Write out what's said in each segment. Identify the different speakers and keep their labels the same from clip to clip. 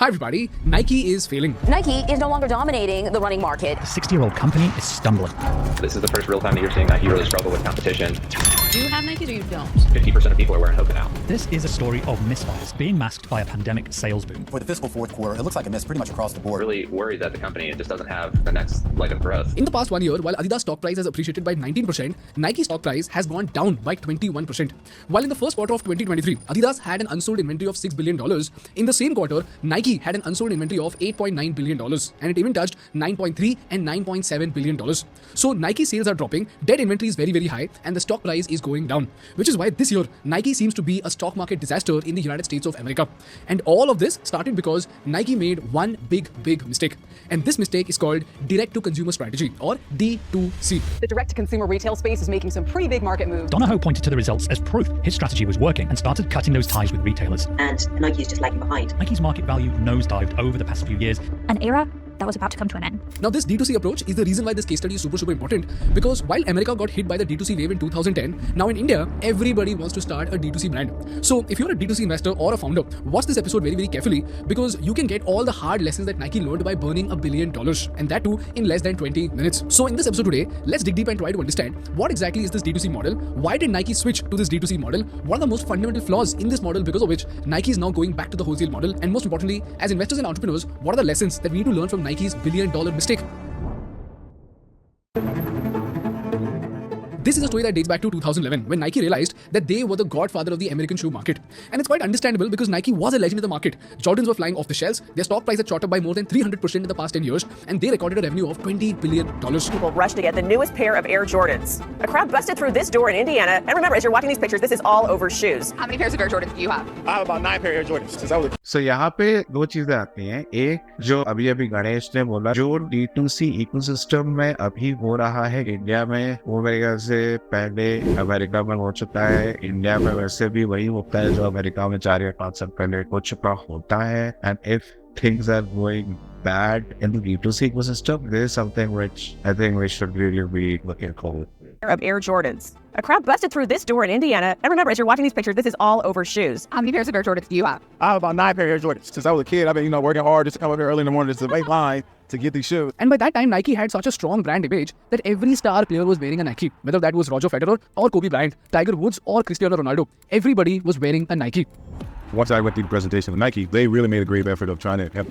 Speaker 1: Hi everybody, Nike is failing.
Speaker 2: Nike is no longer dominating the running market.
Speaker 3: The 60-year-old company is stumbling.
Speaker 4: This is the first real time that you're seeing Nike really struggle with competition.
Speaker 5: Do you have Nikes or you don't?
Speaker 4: 50% of people are wearing Hoka now.
Speaker 3: This is a story of misfires being masked by a pandemic sales boom.
Speaker 6: For the fiscal fourth quarter, it looks like a miss pretty much across the board.
Speaker 4: Really worried that the company just doesn't have the next leg of growth.
Speaker 1: In the past 1 year, while Adidas stock price has appreciated by 19%, Nike stock price has gone down by 21%. While in the first quarter of 2023, Adidas had an unsold inventory of $6 billion. In the same quarter, Nike had an unsold inventory of $8.9 billion, and it even touched $9.3 and $9.7 billion. So Nike sales are dropping, dead inventory is very, very high, and the stock price is going down, which is why this year Nike seems to be a stock market disaster in the United States of America. And all of this started because Nike made one big mistake. And this mistake is called direct-to-consumer strategy, or D2C.
Speaker 7: The direct-to-consumer retail space is making some pretty big market moves.
Speaker 3: Donahoe pointed to the results as proof his strategy was working and started cutting those ties with retailers.
Speaker 8: And Nike is just lagging behind.
Speaker 3: Nike's market value nosedived over the past few years.
Speaker 9: An era that was about to come to an end.
Speaker 1: Now this D2C approach is the reason why this case study is super important, because while America got hit by the D2C wave in 2010, now in India, everybody wants to start a D2C brand. So if you're a D2C investor or a founder, watch this episode very, very carefully, because you can get all the hard lessons that Nike learned by burning $1 billion, and that too in less than 20 minutes. So in this episode today, let's dig deep and try to understand what exactly is this D2C model, why did Nike switch to this D2C model, what are the most fundamental flaws in this model because of which Nike is now going back to the wholesale model, and most importantly, as investors and entrepreneurs, what are the lessons that we need to learn from Nike's $1 billion mistake. This is a story that dates back to 2011, when Nike realized that they were the godfather of the American shoe market. And it's quite understandable because Nike was a legend in the market. Jordans were flying off the shelves, their stock price had shot up by more than 300% in the past 10 years, and they recorded a revenue of $20 billion.
Speaker 7: People rushed to get the newest pair of Air Jordans. A crowd busted through this door in Indiana. And remember, as you're watching these pictures, this is all over shoes.
Speaker 5: How many pairs of Air Jordans do you have?
Speaker 10: I have about 9 pair of Air Jordans.
Speaker 11: So यहाँ पे दो चीजें आती हैं. एक जो अभी गणेश ने बोला, जो D2C इकोसिस्टम में अभी हो रहा है इंडिया में, वो मेरे ख्याल से पहले अमेरिका में हो चुका है. इंडिया में वैसे भी वही होता है जो अमेरिका में 4 या 5 साल पहले हो चुका होता है. And if things are going bad in the D2C ecosystem, this is something which I think we should really be looking forward to.
Speaker 7: Of Air Jordans. A crowd busted through this door in Indiana. And remember, as you're watching these pictures, this is all over shoes.
Speaker 5: How many pairs of Air Jordans do you have?
Speaker 10: I have about 9 pair of Air Jordans. Since I was a kid, I've been, working hard just to come up here early in the morning just to wait line to get these shoes.
Speaker 1: And by that time, Nike had such a strong brand image that every star player was wearing a Nike. Whether that was Roger Federer or Kobe Bryant, Tiger Woods or Cristiano Ronaldo, everybody was wearing a Nike.
Speaker 12: Once I went through the presentation with Nike, they really made a great effort of trying to help.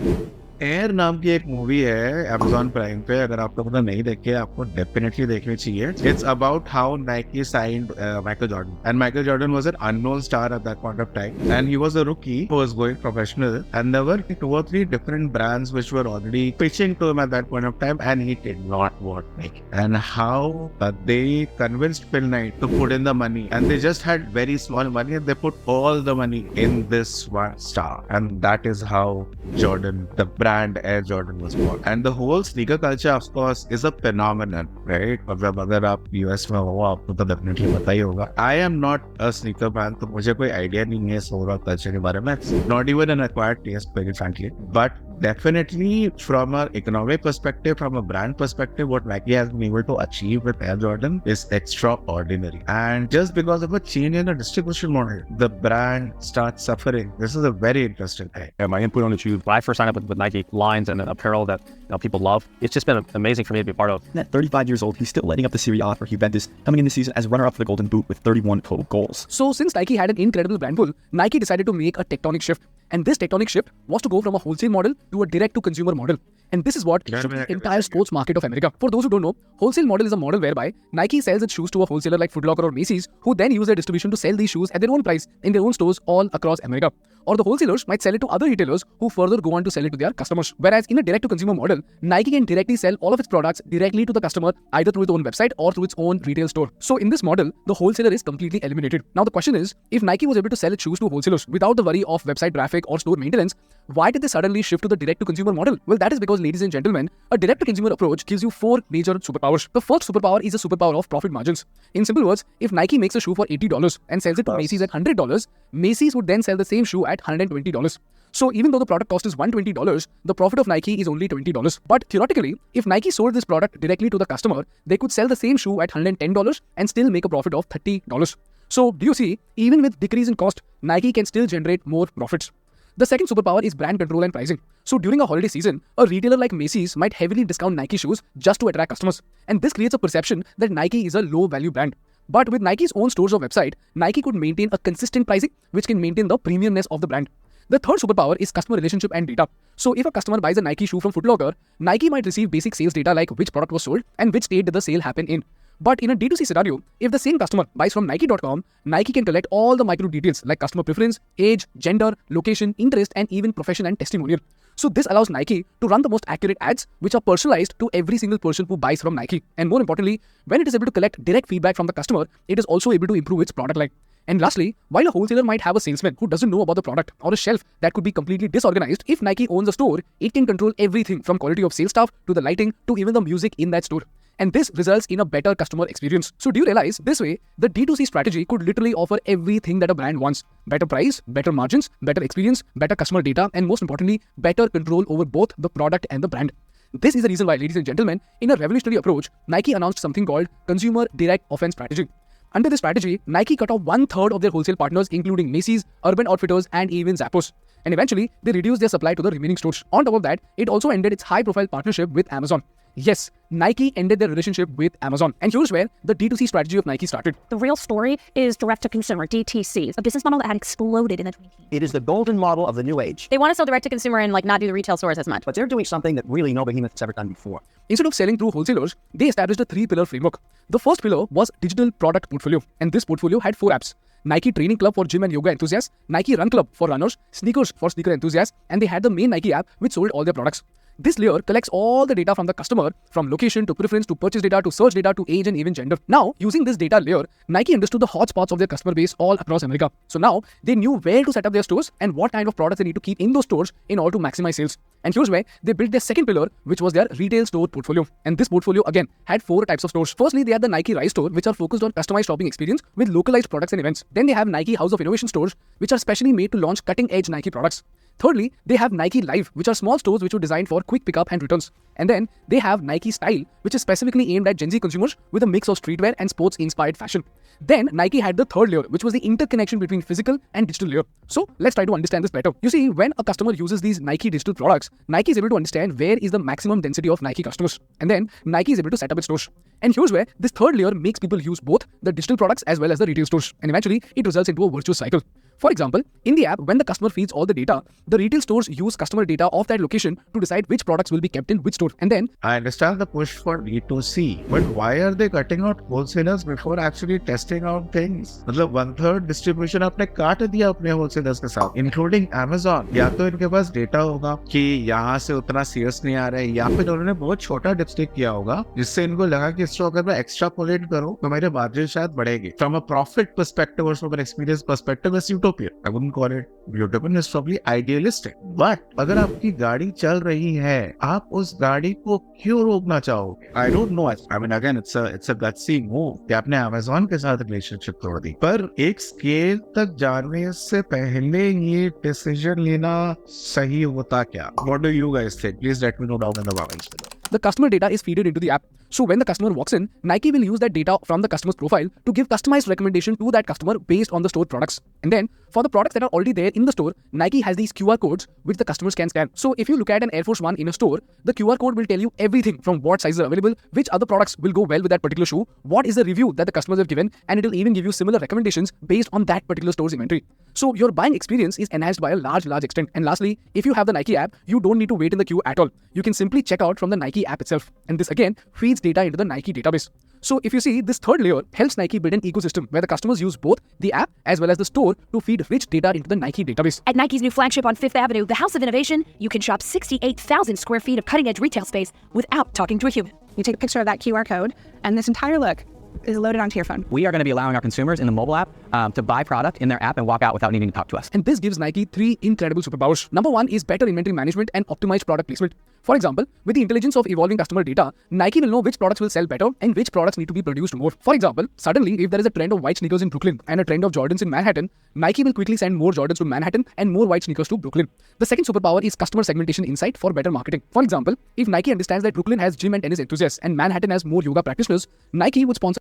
Speaker 11: Air नाम की एक movie है Amazon prime पे, अगर आप लोगों ने नहीं देखी है आपको डेफिनेटली देखनी चाहिए. It's about how Nike signed Michael Jordan, and Michael Jordan was an unknown star at that point of time, and he was a rookie who was going professional, and there were 2 or 3 different brands which were already pitching to him at that point of time, and he did not want Nike. And how they convinced Phil Knight to put in the money, and they just had very small money, and they put all the money in this one star, and that is how Jordan, the brand Air Jordan, was born. And the whole sneaker culture, of course, is a phenomenon, right? अगर आप US में हो आपको तो definitely पता ही होगा. I am not a sneaker fan, तो मुझे कोई idea नहीं है इस overall culture के बारे में. Not even an acquired taste, very frankly. But definitely from an economic perspective, from a brand perspective, what Nike has been able to achieve with Air Jordan is extraordinary. And just because of a change in the distribution model, the brand starts suffering. This is a very interesting thing.
Speaker 12: And my input on the shoes.
Speaker 13: When I first signed up with Nike lines and apparel that people love, it's just been amazing for me to be a part of.
Speaker 14: And at 35 years old, he's still lighting up the Serie A for Juventus, coming in this season as runner-up for the Golden Boot with 31 total goals.
Speaker 1: So since Nike had an incredible brand pull, Nike decided to make a tectonic shift. And this tectonic shift was to go from a wholesale model to a direct-to-consumer model. And this is what shifted the entire sports market of America. For those who don't know, wholesale model is a model whereby Nike sells its shoes to a wholesaler like Foot Locker or Macy's, who then use their distribution to sell these shoes at their own price in their own stores all across America. Or the wholesalers might sell it to other retailers who further go on to sell it to their customers. Whereas in a direct-to-consumer model, Nike can directly sell all of its products directly to the customer, either through its own website or through its own retail store. So in this model, the wholesaler is completely eliminated. Now the question is, if Nike was able to sell its shoes to wholesalers without the worry of website traffic or store maintenance, why did they suddenly shift to the direct-to-consumer model? Well, that is because, ladies and gentlemen, a direct-to-consumer approach gives you 4 major superpowers. The first superpower is a superpower of profit margins. In simple words, if Nike makes a shoe for $80 and sells it to Macy's at $100, Macy's would then sell the same shoe at $120. So even though the product cost is $120, the profit of Nike is only $20. But theoretically, if Nike sold this product directly to the customer, they could sell the same shoe at $110 and still make a profit of $30. So do you see, even with decrease in cost, Nike can still generate more profits. The second superpower is brand control and pricing. So during a holiday season, a retailer like Macy's might heavily discount Nike shoes just to attract customers. And this creates a perception that Nike is a low-value brand. But with Nike's own stores or website, Nike could maintain a consistent pricing, which can maintain the premiumness of the brand. The third superpower is customer relationship and data. So if a customer buys a Nike shoe from Foot Locker, Nike might receive basic sales data like which product was sold and which state did the sale happen in. But in a D2C scenario, if the same customer buys from Nike.com, Nike can collect all the micro details like customer preference, age, gender, location, interest, and even profession and testimonial. So this allows Nike to run the most accurate ads, which are personalized to every single person who buys from Nike. And more importantly, when it is able to collect direct feedback from the customer, it is also able to improve its product line. And lastly, while a wholesaler might have a salesman who doesn't know about the product or a shelf that could be completely disorganized, if Nike owns a store, it can control everything from quality of sales staff to the lighting to even the music in that store. And this results in a better customer experience. So do you realize this way, the D2C strategy could literally offer everything that a brand wants. Better price, better margins, better experience, better customer data, and most importantly, better control over both the product and the brand. This is the reason why, ladies and gentlemen, in a revolutionary approach, Nike announced something called Consumer Direct Offense Strategy. Under this strategy, Nike cut off 1/3 of their wholesale partners, including Macy's, Urban Outfitters, and even Zappos. And eventually, they reduced their supply to the remaining stores. On top of that, it also ended its high-profile partnership with Amazon. Yes, Nike ended their relationship with Amazon. And here's where the D2C strategy of Nike started.
Speaker 9: The real story is direct-to-consumer, DTC, a business model that had exploded in the 2010s.
Speaker 6: It is the golden model of the new age.
Speaker 5: They want to sell direct-to-consumer and not do the retail stores as much.
Speaker 6: But they're doing something that really no behemoth has ever done before.
Speaker 1: Instead of selling through wholesalers, they established a 3-pillar framework. The first pillar was digital product portfolio. And this portfolio had 4 apps. Nike Training Club for gym and yoga enthusiasts, Nike Run Club for runners, Sneakers for sneaker enthusiasts, and they had the main Nike app which sold all their products. This layer collects all the data from the customer, from location to preference to purchase data to search data to age and even gender. Now, using this data layer, Nike understood the hotspots of their customer base all across America. So now, they knew where to set up their stores and what kind of products they need to keep in those stores in order to maximize sales. And here's where they built their second pillar, which was their retail store portfolio. And this portfolio, again, had 4 types of stores. Firstly, they had the Nike Rise store, which are focused on customized shopping experience with localized products and events. Then they have Nike House of Innovation stores, which are specially made to launch cutting-edge Nike products. Thirdly, they have Nike Live, which are small stores which were designed for quick pickup and returns. And then they have Nike Style, which is specifically aimed at Gen Z consumers with a mix of streetwear and sports-inspired fashion. Then Nike had the third layer, which was the interconnection between physical and digital layer. So let's try to understand this better. You see, when a customer uses these Nike digital products, Nike is able to understand where is the maximum density of Nike customers. And then Nike is able to set up its stores. And here's where this third layer makes people use both the digital products as well as the retail stores. And eventually, it results into a virtuous cycle. For example, in the app, when the customer feeds all the data, the retail stores use customer data of that location to decide which products will be kept in which store. And then,
Speaker 11: I understand the push for D2C, but why are they cutting out wholesalers before actually testing out things? मतलब 1/3 distribution आपने काट दिया अपने wholesalers के साथ, including Amazon. या तो इनके पास डेटा होगा कि यहाँ से उतना CS नहीं आ रहा है, या फिर उन्होंने बहुत छोटा डिस्ट्रिक्ट किया होगा, जिससे इनको लगा कि इसको अगर मैं एक्स्ट्रापोलेट करूँ तो मेरे मार्जिन शायद बढ़ेगी. From a profit perspective or from an experience perspective, it's utopia. I wouldn't call it utopian, it's probably idealistic. But अगर आपकी गाड़ी चल रही है, आप उस गाड़ी को क्यों रोकना चाहोगे? I don't know. I mean, again, it's a gutsy move कि आपने Amazon के साथ रिलेशनशिप तोड़ दी. पर एक स्केल तक जाने से पहले ये डिसीजन लेना सही होता क्या? What do you guys think? Please let me know down in the comments below.
Speaker 1: The customer data is fed into the app. So when the customer walks in, Nike will use that data from the customer's profile to give customized recommendation to that customer based on the store products. And then for the products that are already there in the store, Nike has these QR codes which the customers can scan. So if you look at an Air Force One in a store, the QR code will tell you everything from what sizes are available, which other products will go well with that particular shoe, what is the review that the customers have given, and it will even give you similar recommendations based on that particular store's inventory. So your buying experience is enhanced by a large extent. And lastly, if you have the Nike app, you don't need to wait in the queue at all. You can simply check out from the Nike app itself. And this again feeds data into the Nike database. So if you see, this third layer helps Nike build an ecosystem where the customers use both the app as well as the store to feed rich data into the Nike database.
Speaker 9: At Nike's new flagship on 5th Avenue, the House of Innovation, you can shop 68,000 square feet of cutting-edge retail space without talking to a human.
Speaker 5: You take a picture of that QR code, and this entire look is loaded onto your phone.
Speaker 15: We are going to be allowing our consumers in the mobile app to buy product in their app and walk out without needing to talk to us.
Speaker 1: And this gives Nike 3 incredible superpowers. Number 1 is better inventory management and optimized product placement. For example, with the intelligence of evolving customer data, Nike will know which products will sell better and which products need to be produced more. For example, suddenly, if there is a trend of white sneakers in Brooklyn and a trend of Jordans in Manhattan, Nike will quickly send more Jordans to Manhattan and more white sneakers to Brooklyn. The second superpower is customer segmentation insight for better marketing. For example, if Nike understands that Brooklyn has gym and tennis enthusiasts and Manhattan has more yoga practitioners, Nike would sponsor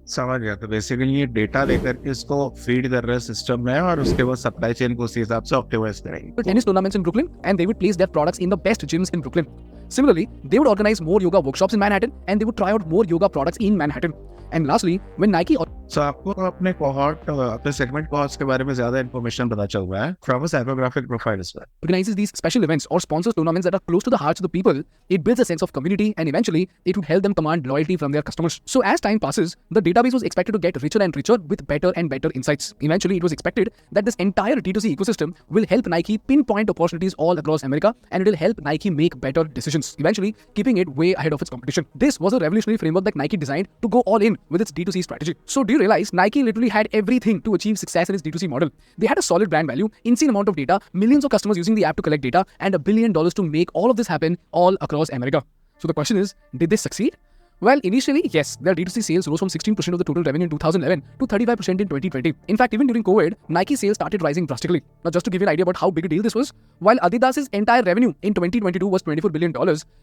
Speaker 11: समझ गया। तो basically ये data लेकर के इसको feed कर रहे हैं सिस्टम में और उसके बाद सप्लाई चेन को उसी हिसाब से ऑप्टिमाइज करेंगे।
Speaker 1: Tennis tournaments in Brooklyn, and they would place their products in the best gyms in Brooklyn. Similarly, they would organize more yoga workshops in Manhattan, and they would try out more yoga products in Manhattan. And lastly, when Nike
Speaker 11: So आपको अपने cohort, अपने segment cohorts के बारे में ज्यादा information पता चल रहा है from a psychographic profile as well.
Speaker 1: organizes these special events or sponsors tournaments that are close to the hearts of the people, it builds a sense of community, and eventually it would help them command loyalty from their customers. So as time passes, the database was expected to get richer and richer with better and better insights. Eventually, it was expected that this entire D2C ecosystem will help Nike pinpoint opportunities all across America, and it will help Nike make better decisions, eventually keeping it way ahead of its competition. This was a revolutionary framework that Nike designed to go all in with its D2C strategy. So do you realize Nike literally had everything to achieve success in its D2C model? They had a solid brand value, insane amount of data, millions of customers using the app to collect data, and $1 billion to make all of this happen all across America. So the question is, did they succeed? Well, initially, yes, their D2C sales rose from 16% of the total revenue in 2011 to 35% in 2020. In fact, even during COVID, Nike sales started rising drastically. Now, just to give you an idea about how big a deal this was, while Adidas's entire revenue in 2022 was $24 billion,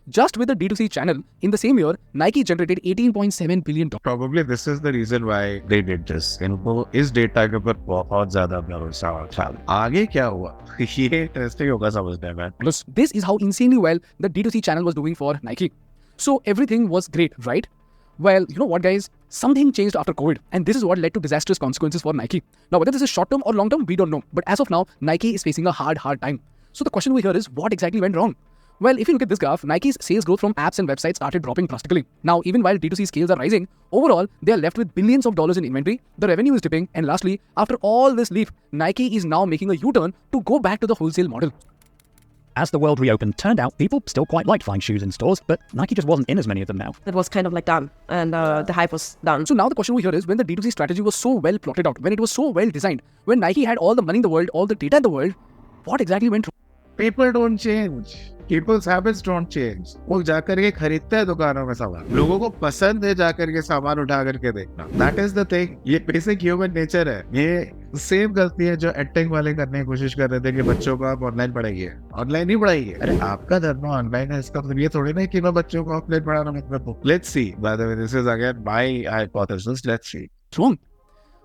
Speaker 1: just with the D2C channel, in the same year, Nike generated $18.7 billion.
Speaker 11: Probably this is the reason why they did this. इनको इस data के ऊपर बहुत ज़्यादा भरोसा था। आगे क्या हुआ? ये इंटरेस्टिंग होगा समझने में।
Speaker 1: Plus, this is how insanely well the D2C channel was doing for Nike. So everything was great, right? Well, you know what, guys? Something changed after COVID, and this is what led to disastrous consequences for Nike. Now, whether this is short-term or long-term, we don't know. But as of now, Nike is facing a hard time. So the question over here is, what exactly went wrong? Well, if you look at this graph, Nike's sales growth from apps and websites started dropping drastically. Now, even while D2C scales are rising, overall, they are left with billions of dollars in inventory, the revenue is dipping, and lastly, after all this leap, Nike is now making a U-turn to go back to the wholesale model.
Speaker 3: As the world reopened, turned out people still quite liked buying shoes in stores, but Nike just wasn't in as many of them now.
Speaker 16: It was kind of like done, and the hype was done.
Speaker 1: So now the question over here is, when the D2C strategy was so well plotted out, when it was so well designed, when Nike had all the money in the world, all the data in the world, what exactly went wrong?
Speaker 11: People don't change. People's habits don't change. वो जाकर के खरीदते हैं दुकानों में सामान. लोगों को पसंद है जाकर के सामान उठा करके देखना. That is the thing. ये basic human nature है. ये सेम गलती है जो एडटेक वाले करने की कोशिश कर रहे थे कि बच्चों को आप ऑनलाइन पढ़ाइए. ऑनलाइन नहीं पढ़ाइए. अरे आपका धर्म ऑनलाइन है, इसका मतलब ये थोड़ी ना कि मैं बच्चों को ऑफलाइन पढ़ाना मतलब. Let's see. By the way, this is again my hypothesis. Let's see.
Speaker 1: It's wrong.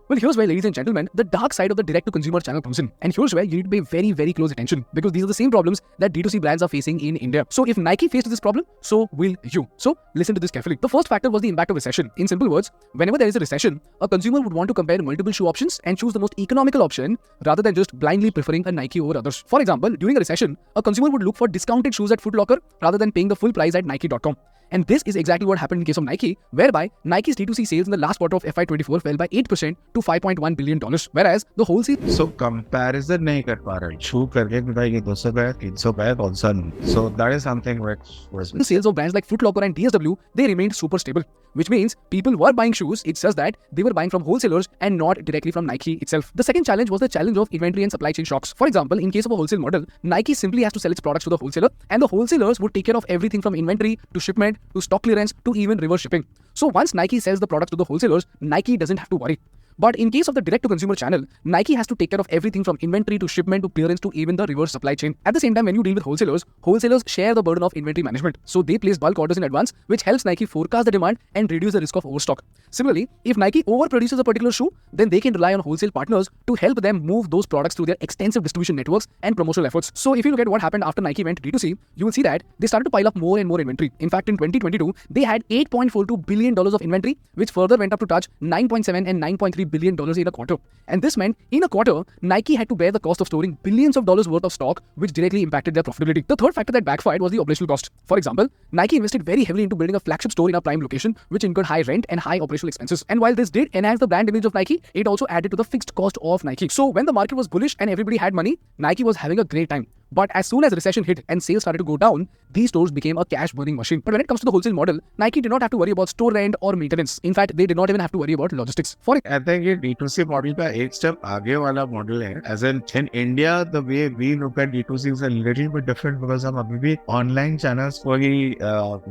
Speaker 1: Well, here's where, ladies and gentlemen, the dark side of the direct-to-consumer channel comes in. And here's where you need to pay very, very close attention, because these are the same problems that D2C brands are facing in India. So if Nike faced this problem, so will you. So listen to this carefully. The first factor was the impact of recession. In simple words, whenever there is a recession, a consumer would want to compare multiple shoe options and choose the most economical option rather than just blindly preferring a Nike over others. For example, during a recession, a consumer would look for discounted shoes at Foot Locker rather than paying the full price at Nike.com. And this is exactly what happened in the case of Nike, whereby Nike's D2C sales in the last quarter of FY24 fell by 8% to $5.1 billion, whereas the wholesale...
Speaker 11: So comparison नहीं कर पा रहे. छू करके बताइए 200 का 300 का कौन सा नहीं. So that is something which was...
Speaker 1: The sales of brands like Foot Locker and DSW, they remained super stable, which means people were buying shoes. It's just that they were buying from wholesalers and not directly from Nike itself. The second challenge was the challenge of inventory and supply chain shocks. For example, in case of a wholesale model, Nike simply has to sell its products to the wholesaler, and the wholesalers would take care of everything from inventory to shipment to stock clearance to even reverse shipping. So once Nike sells the products to the wholesalers, Nike doesn't have to worry. But in case of the direct-to-consumer channel, Nike has to take care of everything from inventory to shipment to clearance to even the reverse supply chain. At the same time, when you deal with wholesalers, wholesalers share the burden of inventory management. So they place bulk orders in advance, which helps Nike forecast the demand and reduce the risk of overstock. Similarly, if Nike overproduces a particular shoe, then they can rely on wholesale partners to help them move those products through their extensive distribution networks and promotional efforts. So if you look at what happened after Nike went D2C, you will see that they started to pile up more and more inventory. In fact, in 2022, they had $8.42 billion of inventory, which further went up to touch $9.7 and $9.3 billion in a quarter. And this meant, in a quarter, Nike had to bear the cost of storing billions of dollars worth of stock, which directly impacted their profitability. The third factor that backfired was the operational cost. For example, Nike invested very heavily into building a flagship store in a prime location, which incurred high rent and high operational expenses. And while this did enhance the brand image of Nike, it also added to the fixed cost of Nike. So when the market was bullish and everybody had money, Nike was having a great time. But as soon as recession hit and sales started to go down, these stores became a cash-burning machine. But when it comes to the wholesale model, Nike did not have to worry about store rent or maintenance. In fact, they did not even have to worry about logistics. For
Speaker 11: I think ये D2C model का एक step आगे वाला model है. As in India, the way we look at D2C is a little bit different because हम अभी भी online channels को ही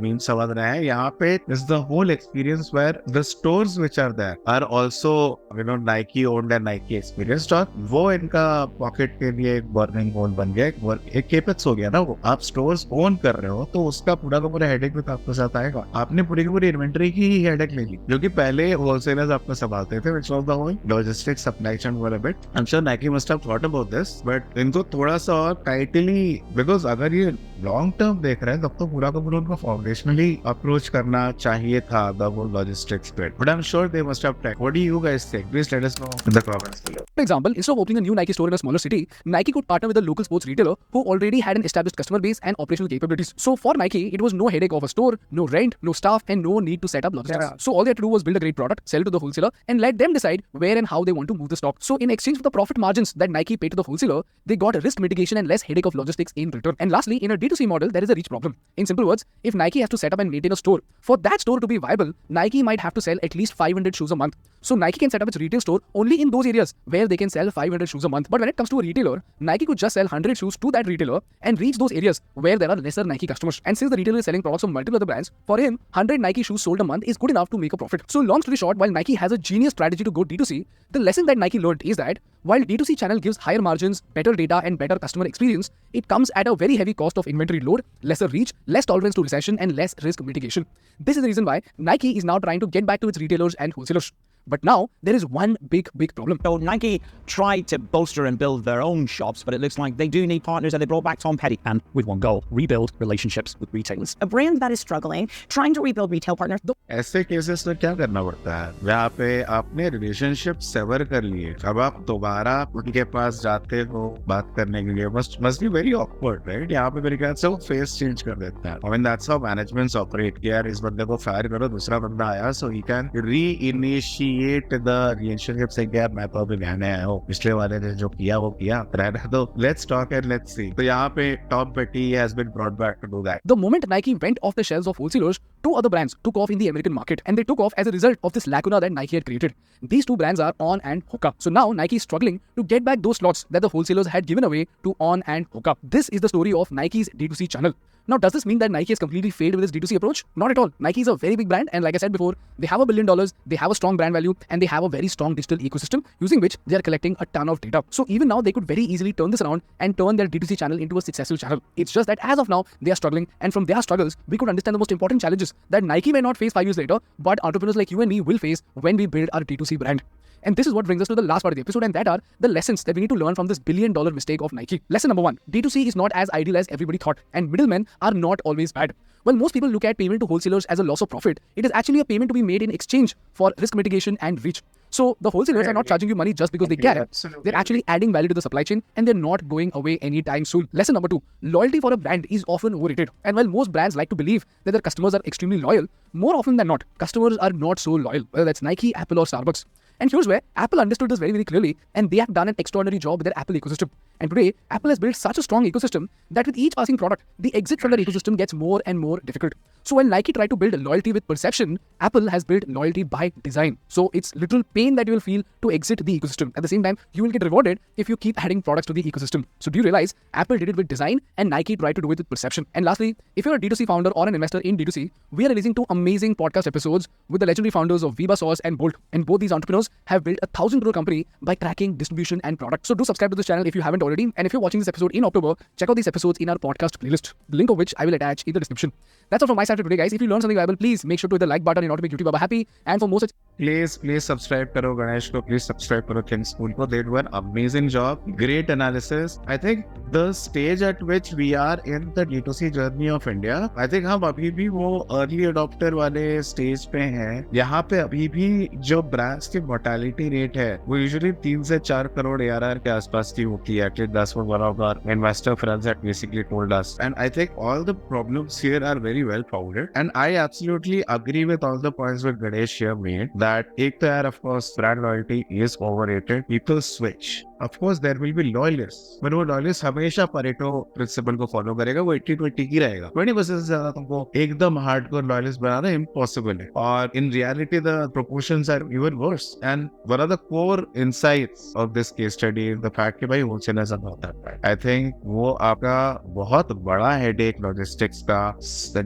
Speaker 11: mean समझ रहे हैं. यहाँ पे is the whole experience where the stores which are there are also Nike owned and Nike experienced. और वो इनका pocket के लिए एक burning hole बन गया. एक केपेक्स हो गया ना वो, आप स्टोर्स ओन कर रहे हो तो उसका पूरा का पूरा हेडेक तो आपके साथ आएगा। आपने पूरी की पूरी इन्वेंटरी की ही हेडेक ले ली, जो कि पहले होलसेलर्स आपको संभालते थे, which was the whole logistics supply chain for a bit. I am sure Nike must have thought about this, but इनको थोड़ा सा और टाइटली, बिकॉज अगर ये लॉन्ग टर्म देख रहे हैं तब तो पूरा का पूरा उनको फाउंडेशनली अप्रोच करना चाहिए था the whole logistics bit, but I am sure they must have tried. What do you guys think? Please let us know in the comments below.
Speaker 1: For example, instead of opening a new Nike store in a smaller city, Nike could partner with a local sports retailer who already had an established customer base and operational capabilities. So for Nike, it was no headache of a store, no rent, no staff, and no need to set up logistics. So all they had to do was build a great product, sell it to the wholesaler, and let them decide where and how they want to move the stock. So in exchange for the profit margins that Nike paid to the wholesaler, they got risk mitigation and less headache of logistics in return. And lastly, in a D2C model, there is a reach problem. In simple words, if Nike has to set up and maintain a store, for that store to be viable, Nike might have to sell at least 500 shoes a month. So Nike can set up its retail store only in those areas where they can sell 500 shoes a month. But when it comes to a retailer, Nike could just sell 100 shoes to that retailer and reach those areas where there are lesser Nike customers. And since the retailer is selling products from multiple other brands, for him, 100 Nike shoes sold a month is good enough to make a profit. So long story short, while Nike has a genius strategy to go D2C, the lesson that Nike learned is that while D2C channel gives higher margins, better data and better customer experience, it comes at a very heavy cost of inventory load, lesser reach, less tolerance to recession and less risk mitigation. This is the reason why Nike is now trying to get back to its retailers and wholesalers. But now there is one big problem.
Speaker 3: So Nike tried to bolster and build their own shops, but it looks like they do need partners, and they brought back Tom Petty, and with one goal: rebuild relationships with retailers.
Speaker 5: A brand that is struggling, trying to rebuild retail partners.
Speaker 11: ऐसे cases में क्या करना पड़ता है? यहाँ पे आपने relationship saver कर लिए, अब आप दोबारा उनके पास जाते हो बात करने के लिए, must be very awkward, right? यहाँ पे मेरे ख्याल से वो फेस चेंज कर देता है। I mean that's how managements operate. कि यार इस बंदे को फायर करो, दूसरा बंदा आया, so he can reinitiate the relationship से क्या मैं तो अभी नया आया हूँ, पिछले वाले ने जो किया वो किया, रहना दो, let's talk and let's see. तो यहाँ पे Tom Petty has been brought back to do that.
Speaker 1: The moment Nike went off the shelves of wholesalers, two other brands took off in the American market, and they took off as a result of this lacuna that Nike had created. These two brands are On and Hoka. So now Nike is struggling to get back those slots that the wholesalers had given away to On and Hoka. This is the story of Nike's D2C channel. Now, does this mean that Nike has completely failed with its D2C approach? Not at all. Nike is a very big brand, and like I said before, they have $1 billion, they have a strong brand value, and they have a very strong digital ecosystem using which they are collecting a ton of data. So even now, they could very easily turn this around and turn their D2C channel into a successful channel. It's just that as of now, they are struggling, and from their struggles, we could understand the most important challenges that Nike may not face 5 years later, but entrepreneurs like you and me will face when we build our D2C brand. And this is what brings us to the last part of the episode, and that are the lessons that we need to learn from this billion-dollar mistake of Nike. Lesson number 1, D2C is not as ideal as everybody thought, and middlemen are not always bad. While most people look at payment to wholesalers as a loss of profit, it is actually a payment to be made in exchange for risk mitigation and reach. So the wholesalers are not charging you money just because they can. They're actually adding value to the supply chain, and they're not going away anytime soon. Lesson number 2, loyalty for a brand is often overrated. And while most brands like to believe that their customers are extremely loyal, more often than not, customers are not so loyal, whether that's Nike, Apple or Starbucks. And here's where Apple understood this very, very clearly, and they have done an extraordinary job with their Apple ecosystem. And today, Apple has built such a strong ecosystem that with each passing product, the exit from their ecosystem gets more and more difficult. So when Nike tried to build loyalty with perception, Apple has built loyalty by design. So it's literal pain that you will feel to exit the ecosystem. At the same time, you will get rewarded if you keep adding products to the ecosystem. So do you realize Apple did it with design and Nike tried to do it with perception? And lastly, if you're a D2C founder or an investor in D2C, we are releasing 2 amazing podcast episodes with the legendary founders of Viva Sauce and Bolt. And both these entrepreneurs have built a 1,000 crore company by cracking distribution and product. So do subscribe to this channel if you haven't already. And if you're watching this episode in October, check out these episodes in our podcast playlist, the link of which I will attach in the description. That's all from my side for today, guys. If you learned something valuable, please make sure to hit the like button in order to make YouTube Baba happy. And for more such...
Speaker 11: Please subscribe karo Ganesh ko, please subscribe karo King School ko. They do an amazing job, great analysis. I think the stage at which we are in the D2C journey of India, I think हम अभी भी वो early adopter वाले stage पे हैं. यहाँ पे अभी भी जो brands की mortality rate है, वो usually 3 से 4 करोड़ ARR के आसपास की होती है. Actually, that's what one of our investor friends had basically told us. And I think all the problems here are very well founded. And I absolutely agree with all the points that Ganesh here made. That एक तो यार, of course, brand loyalty is overrated. People switch. Of course, there will be loyalists. but वो loyalist हमेशा Pareto principle को follow करेगा. वो 80-20 की रहेगा. 20% से ज़्यादा तुमको एकदम hardcore loyalist बनाना impossible है. और in reality, the proportions are even worse. And one of the core insights of this case study is the fact कि भाई wholesalers are not that bad. I think वो आपका बहुत बड़ा headache logistics का,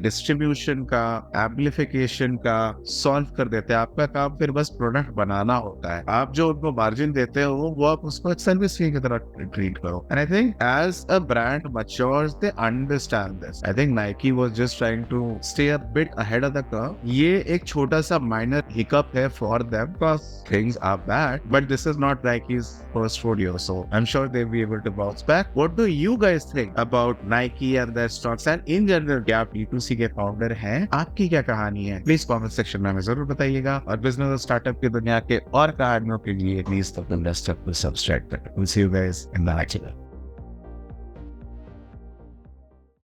Speaker 11: distribution का, amplification का solve कर देते हैं. आपका काम फिर बस product बनाना होता है. आप जो उनको margin देते हो, वो आप उसको सर्विस फी की तरह ट्रीट करो. And I think as a brand matures, they understand this. I think Nike was just trying to stay a bit ahead of the curve. ये एक छोटा सा minor hiccup है for them because things are bad, but this is not Nike's first rodeo, so I'm sure they'll be able to bounce back. What do you guys think about Nike and their stocks and in general क्या आप D2C के founder हैं? आपकी क्या कहानी है? Please comment section में हमें जरूर बताइएगा और बिजनेस और स्टार्टअप की दुनिया के और कहानियों के लिए प्लीज सब्सक्राइब करें. We'll see you guys in the next video.